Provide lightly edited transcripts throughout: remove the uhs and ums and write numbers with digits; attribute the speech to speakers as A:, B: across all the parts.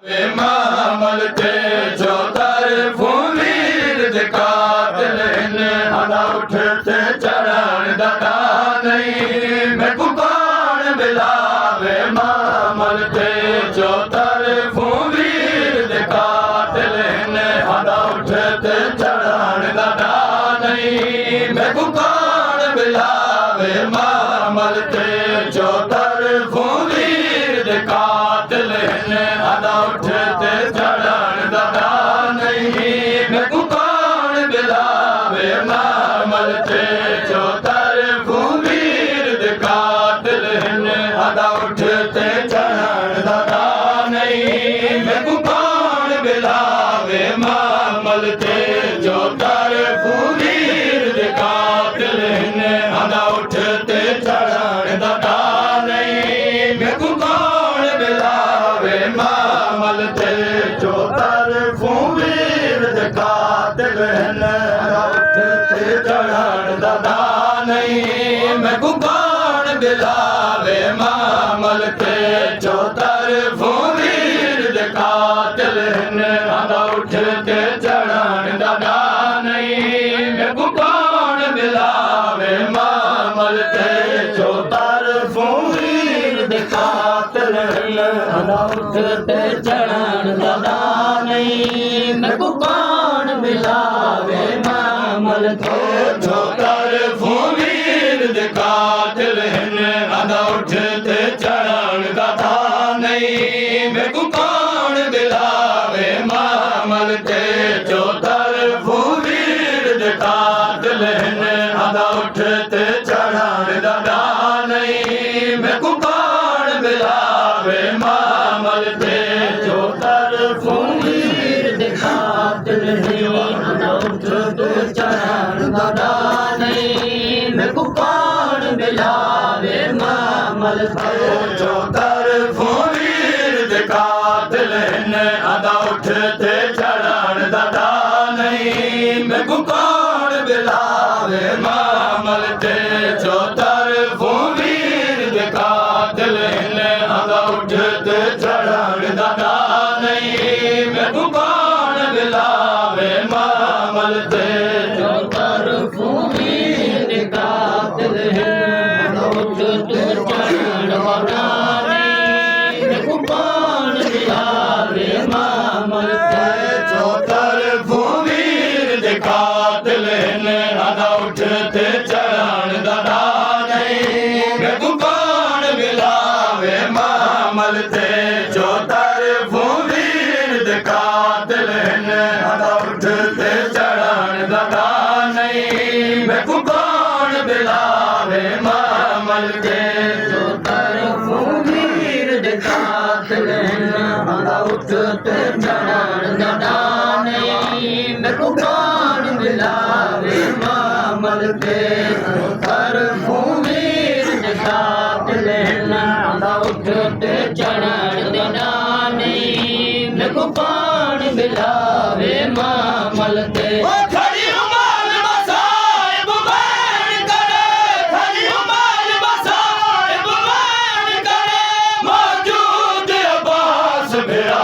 A: मामल ते जो तरफों वीर कातिल हला उठते चढ़न दादा नहीं मैं कुकान बिलावे मामल ते जो तरफों वीर कातिल हला उठते चढ़न दादा नहीं मैं कुकान बिलावे मामल ते जो तरफों वीर कातिल हला उठते चढ़न दादा नहीं मैं कुकान बिलावे मामल ते जो तरफों वीर कातिल हला उठते चढ़न दादा नहीं मैं कुकान बिलावे मामल ते जो तरफों वीर कातिल हला उठते चढ़न दादा नहीं मैं कुकान बिलावे मामल ते जो तरफों वीर कातिल हला उठते चढ़न दादा नहीं मैं कुकान बिलावे मामल ते जो तरफों वीर कातिल हला उठते चढ़न दादा नहीं मैं कुकान बिलावे मामल ते जो तरफों वीर कातिल हला उठते चढ़न दादा नहीं मैं कुकान बिलावे मामल ते जो तरफों वीर कातिल हला उठते चढ़न दादा नहीं मैं कुकान बिलावे मामल ते जो तरफों वीर कातिल हला उठते चढ़न दादा नहीं मैं कुकान बिलावे मामल ते जो तरफों वीर कातिल हला उठते चढ़न दादा नहीं मैं कुकान बिलावे मामल ते जो तरफों वीर कातिल हला उठते चढ़न दादा नहीं मैं कुकान बिलावे मामल ते जो तरफों वीर कातिल हला उठते चढ़न दादा नहीं मैं कुकान बिलावे मामल ते जो तरफों वीर कातिल हला उठते चढ़न दादा नहीं मैं कुकान बिलावे मामल ते जो तरफों वीर कातिल हला उठते चढ़न दादा नहीं मैं कुकान बिलावे मामल ते जो तरफों वीर कातिल हला उठते चढ़न दादा नहीं मैं कुकान बिलावे मामल ते जो तरफों वीर कातिल हला उठते चढ़न दादा नहीं मैं कुकान बिलावे मामल ते जो तरफों वीर कातिल हला उठते चढ़न दादा नहीं मैं कुकान बिलावे मामल ते खड़ी उमर बसाए बुमान करे खड़ी उमर बसाए बुमान करे मौजूद अब्बास बिरा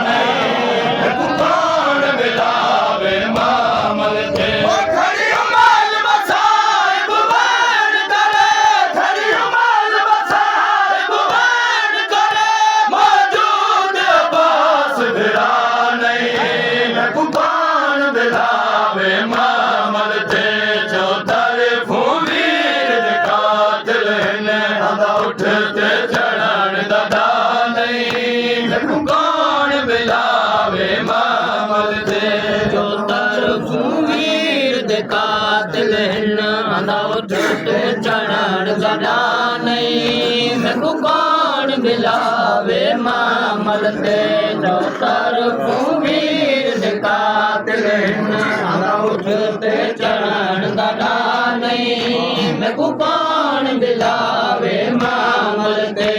A: नहीं कुकान बिलावे मामल ते खड़ी उमर बसाए बुमान करे खड़ी उमर बसाए बुमान करे मौजूद अब्बास बिरा नहीं मैं कुकान बिलावे मामल ते जो तरफों वीर कातिल हला उठते चढ़न दादा नहीं मैं कुकान बिलावे मामल ते जो तरफों वीर कातिल हला उठते चढ़न दादा नहीं मैं कुकान बिलावे मामल ते जो तरफों वीर कातिल हला उठते चढ़न दादा नहीं मैं कुकान बिलावे मामल ते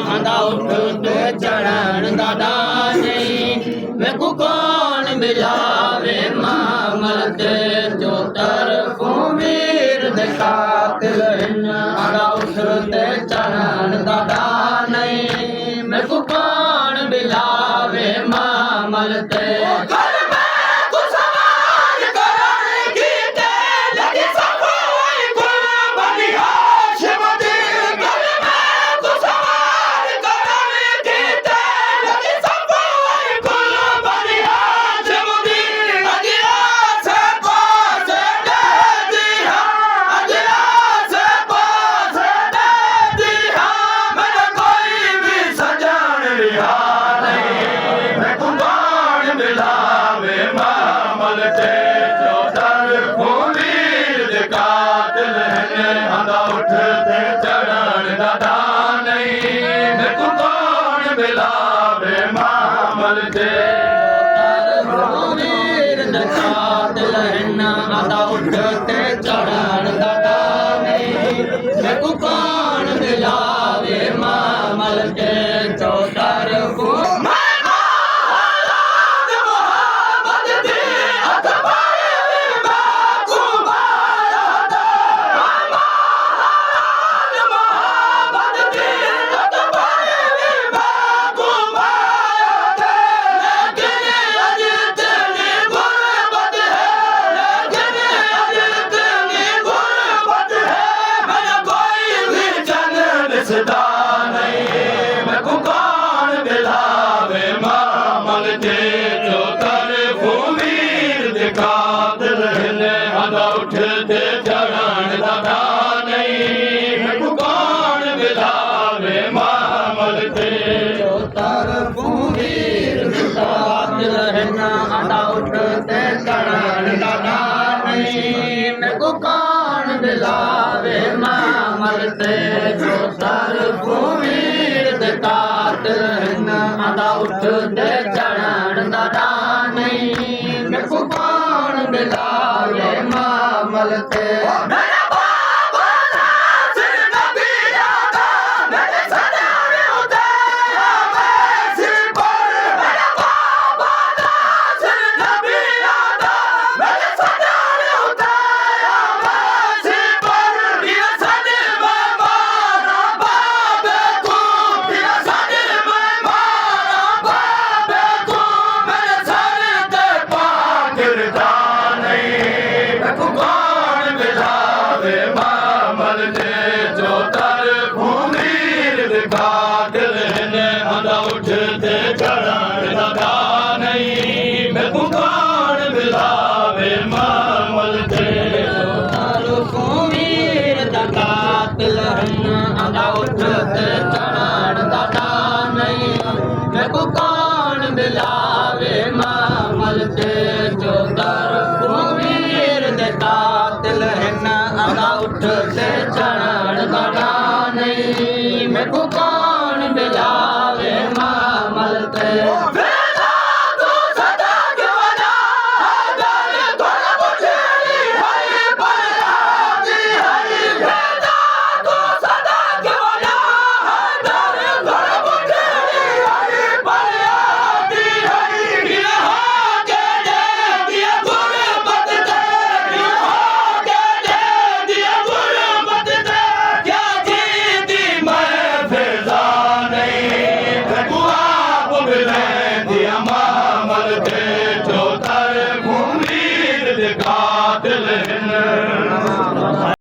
B: ਆਂਦਾ ਉੱਠ ਤੇ ਚੜ੍ਹਨ ਦਾ ਦਾਨ ਨਹੀਂ ਵੇਖੂ ਕੌਣ ਮਿਲਾਵੇ ਮਾਮਲ ਤੇ ਜੋ ਤਰਫੋਂ ਵੀਰ ਦੇ ਕਾਤਿਲ ਹਨ ਆਂਦਾ ਉੱਠ ਤੇ ਚੜ੍ਹਨ ਦਾ ਦਾਨ ਨਹੀਂ ਵੇਖੂ ਕੌਣ ਮਿਲਾਵੇ ਮਾਮਲ ਤੇ ਉੱਠ ਤੇ ਚੜ੍ਹਨ ਦਾ ਦਾਨ ਨਹੀਂ ਵੇਖੂ ਕੌਣ ਮਿਲਾਵੇ ਮਾਮਲ ਤੇ ਕੌਣ ਮਿਲਾਵੇ ਮਾਮਲ ਤੇ